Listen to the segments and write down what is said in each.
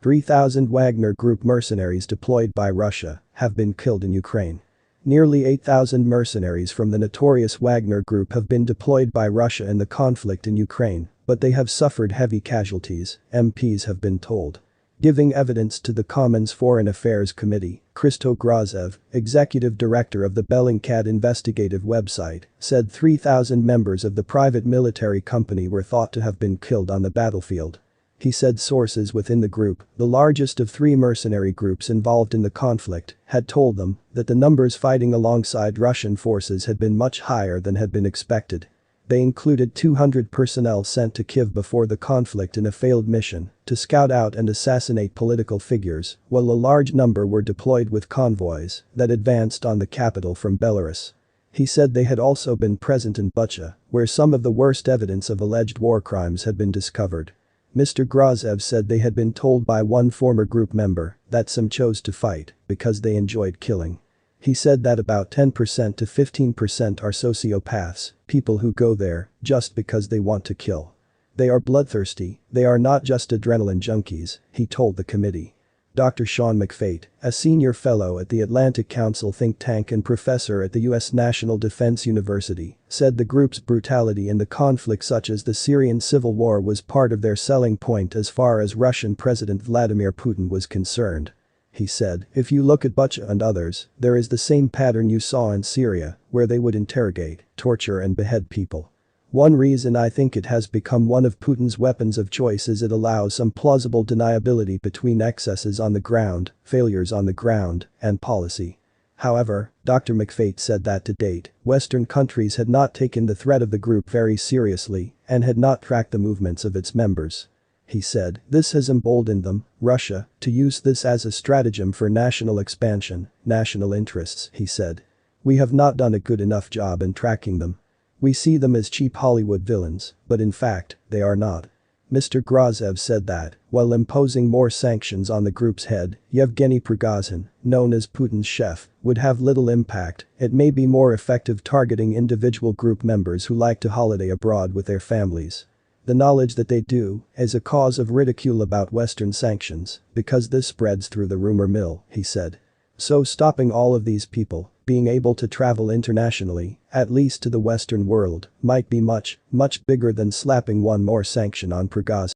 3,000 Wagner Group mercenaries deployed by Russia have been killed in Ukraine. Nearly 8,000 mercenaries from the notorious Wagner Group have been deployed by Russia in the conflict in Ukraine, but they have suffered heavy casualties, MPs have been told. Giving evidence to the Commons Foreign Affairs Committee, Christo Grozev, executive director of the Bellingcat investigative website, said 3,000 members of the private military company were thought to have been killed on the battlefield. He said sources within the group, the largest of 3 mercenary groups involved in the conflict, had told them that the numbers fighting alongside Russian forces had been much higher than had been expected. They included 200 personnel sent to Kyiv before the conflict in a failed mission to scout out and assassinate political figures, while a large number were deployed with convoys that advanced on the capital from Belarus. He said they had also been present in Bucha, where some of the worst evidence of alleged war crimes had been discovered. Mr. Grozev said they had been told by one former group member that some chose to fight because they enjoyed killing. He said that about 10% to 15% are sociopaths, people who go there just because they want to kill. They are bloodthirsty, they are not just adrenaline junkies, he told the committee. Dr. Sean McFate, a senior fellow at the Atlantic Council think tank and professor at the U.S. National Defense University, said the group's brutality in the conflict such as the Syrian civil war was part of their selling point as far as Russian President Vladimir Putin was concerned. He said, if you look at Bucha and others, there is the same pattern you saw in Syria, where they would interrogate, torture and behead people. One reason I think it has become one of Putin's weapons of choice is it allows some plausible deniability between excesses on the ground, failures on the ground, and policy. However, Dr. McFate said that to date, Western countries had not taken the threat of the group very seriously and had not tracked the movements of its members. He said, this has emboldened them, Russia, to use this as a stratagem for national expansion, national interests, he said. We have not done a good enough job in tracking them. We see them as cheap Hollywood villains, but in fact, they are not. Mr. Grozev said that, while imposing more sanctions on the group's head, Yevgeny Prigozhin, known as Putin's chef, would have little impact, it may be more effective targeting individual group members who like to holiday abroad with their families. The knowledge that they do is a cause of ridicule about Western sanctions, because this spreads through the rumor mill, he said. So stopping all of these people, being able to travel internationally, at least to the Western world, might be much, much bigger than slapping one more sanction on Prigozhin.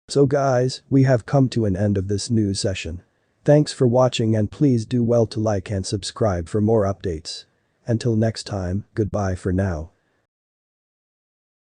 So guys, we have come to an end of this news session. Thanks for watching and please do well to like and subscribe for more updates. Until next time, goodbye for now.